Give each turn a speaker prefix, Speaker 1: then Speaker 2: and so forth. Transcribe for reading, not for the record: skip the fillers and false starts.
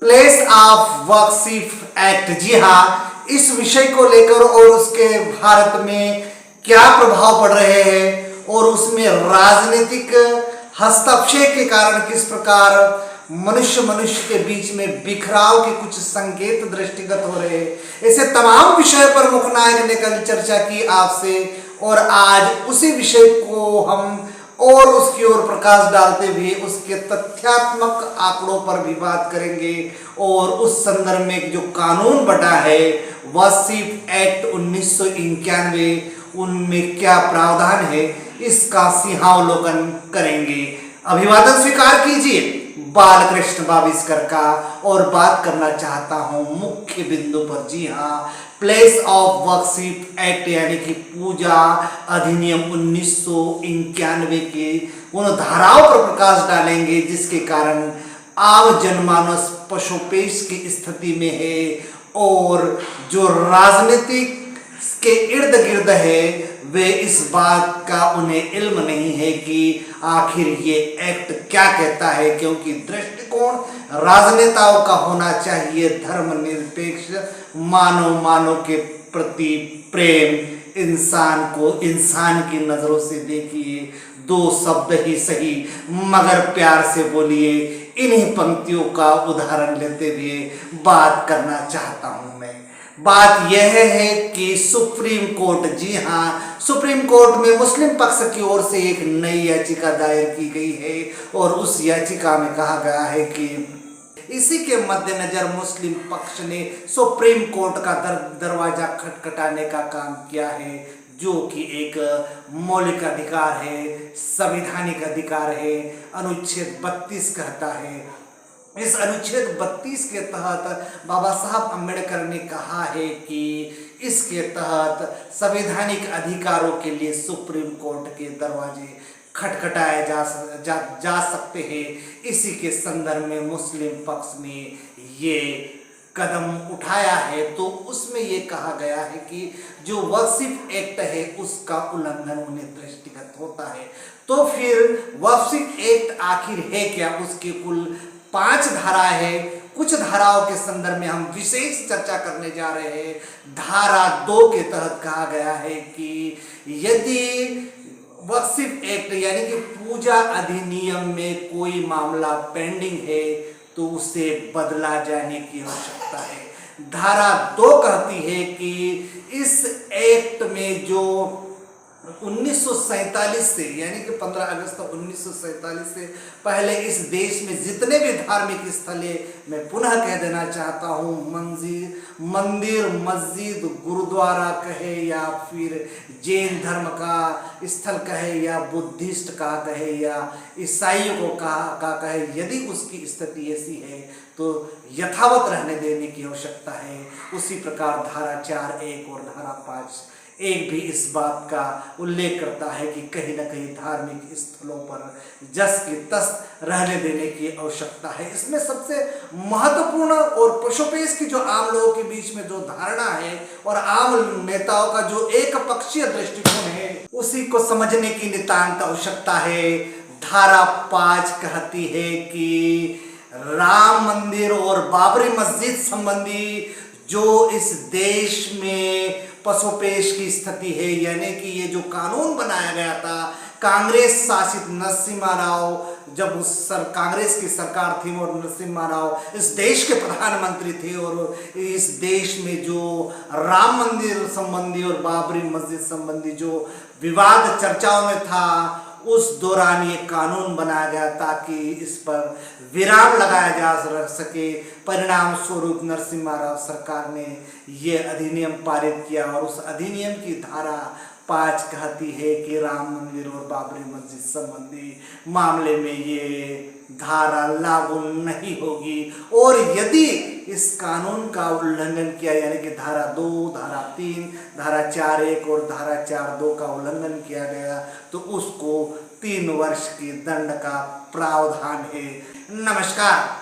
Speaker 1: Place of Waqf act. जी हाँ, इस विषय को लेकर और उसके भारत में क्या प्रभाव पड़ रहे हैं और उसमें राजनीतिक हस्तक्षेप के कारण किस प्रकार मनुष्य के बीच में बिखराव के कुछ संकेत दृष्टिगत हो रहे हैं, ऐसे तमाम विषय पर मुखनायक ने कल चर्चा की आपसे। और आज उसी विषय को हम और उसकी ओर प्रकाश डालते हुए उसके तथ्यात्मक आंकड़ों पर भी बात करेंगे और उस संदर्भ में जो कानून बना है वक्फ एक्ट 1991, उनमें क्या प्रावधान है, इसका सिंहावलोकन करेंगे। अभिवादन स्वीकार कीजिए बालकृष्ण बाविस्कर का, और बात करना चाहता हूं मुख्य बिंदु पर। जी हाँ, प्लेस ऑफ वक्फ एक्ट यानी कि पूजा अधिनियम 1991 के उन धाराओं पर प्रकाश डालेंगे जिसके कारण आम जनमानस पशुपेश की स्थिति में है और जो राजनीतिक के इर्द गिर्द है वे इस बात का उन्हें इल्म नहीं है कि आखिर ये एक्ट क्या कहता है, क्योंकि दृष्टिकोण राजनेताओं का होना चाहिए धर्मनिरपेक्ष, मानव के प्रति प्रेम, इंसान को इंसान की नजरों से देखिए, दो शब्द ही सही मगर प्यार से बोलिए। इन्हीं पंक्तियों का उदाहरण लेते हुए बात करना चाहता हूं मैं। बात यह है कि सुप्रीम कोर्ट, जी हाँ, सुप्रीम कोर्ट में मुस्लिम पक्ष की ओर से एक नई याचिका दायर की गई है और उस याचिका में कहा गया है कि इसी के मद्देनजर मुस्लिम पक्ष ने सुप्रीम कोर्ट का दरवाजा खटखटाने का काम किया है, जो कि एक मौलिक अधिकार है, संवैधानिक अधिकार है। अनुच्छेद 32 कहता है, इस अनुच्छेद 32 के तहत बाबा साहब अम्बेडकर ने कहा है कि इसके तहत संवैधानिक अधिकारों के लिए सुप्रीम कोर्ट के दरवाजे खटखटाए जा सकते हैं। इसी के संदर्भ में मुस्लिम पक्ष ने ये कदम उठाया है। तो उसमें ये कहा गया है कि जो वक्फ एक्ट है उसका उल्लंघन उन्हें दृष्टिगत होता है। तो फिर वक्फ एक्ट आखिर है क्या? उसके कुल 5 धाराएं हैं। कुछ धाराओं के संदर्भ में हम विशेष चर्चा करने जा रहे हैं। धारा 2 के तहत कहा गया है कि यदि वक्फ एक्ट यानी कि पूजा अधिनियम में कोई मामला पेंडिंग है तो उसे बदला जाने की आवश्यकता है। धारा 2 कहती है कि इस एक्ट में जो 1947 से यानी कि 15 अगस्त 1947 से पहले इस देश में जितने भी धार्मिक स्थल है, मैं पुनः कह देना चाहता हूँ, मंदिर, मस्जिद, गुरुद्वारा कहे या फिर जैन धर्म का स्थल कहे या बुद्धिस्ट का कहे या ईसाइयों को का कहे, यदि उसकी स्थिति ऐसी है तो यथावत रहने देने की आवश्यकता है। उसी प्रकार धारा 4(1) और धारा 5(1) भी इस बात का उल्लेख करता है कि कहीं न कहीं धार्मिक स्थलों पर जस की तस रहने देने की आवश्यकता है। इसमें सबसे महत्वपूर्ण और पशुपेश की जो आम लोगों के बीच में जो धारणा है और आम नेताओं का जो एक पक्षीय दृष्टिकोण है, उसी को समझने की नितांत आवश्यकता है। धारा 5 कहती है कि राम मंदिर और बाबरी मस्जिद संबंधी जो इस देश में पशुपेश की स्थिति है, यानी कि ये जो कानून बनाया गया था कांग्रेस शासित नरसिम्हा राव, जब कांग्रेस की सरकार थी और नरसिम्हा राव इस देश के प्रधानमंत्री थे और इस देश में जो राम मंदिर संबंधी और बाबरी मस्जिद संबंधी जो विवाद चर्चाओं में था, उस दौरान ये कानून बनाया गया ताकि इस पर विराम लगाया जा सके। परिणाम स्वरूप नरसिम्हा राव सरकार ने ये अधिनियम पारित किया और उस अधिनियम की धारा 5 कहती है कि राम मंदिर और बाबरी मस्जिद संबंधी मामले में ये धारा लागू नहीं होगी। और यदि इस कानून का उल्लंघन किया यानी कि धारा 2, धारा 3, धारा 4(1) और धारा 4(2) का उल्लंघन किया गया तो उसको 3 वर्ष की दंड का प्रावधान है। नमस्कार।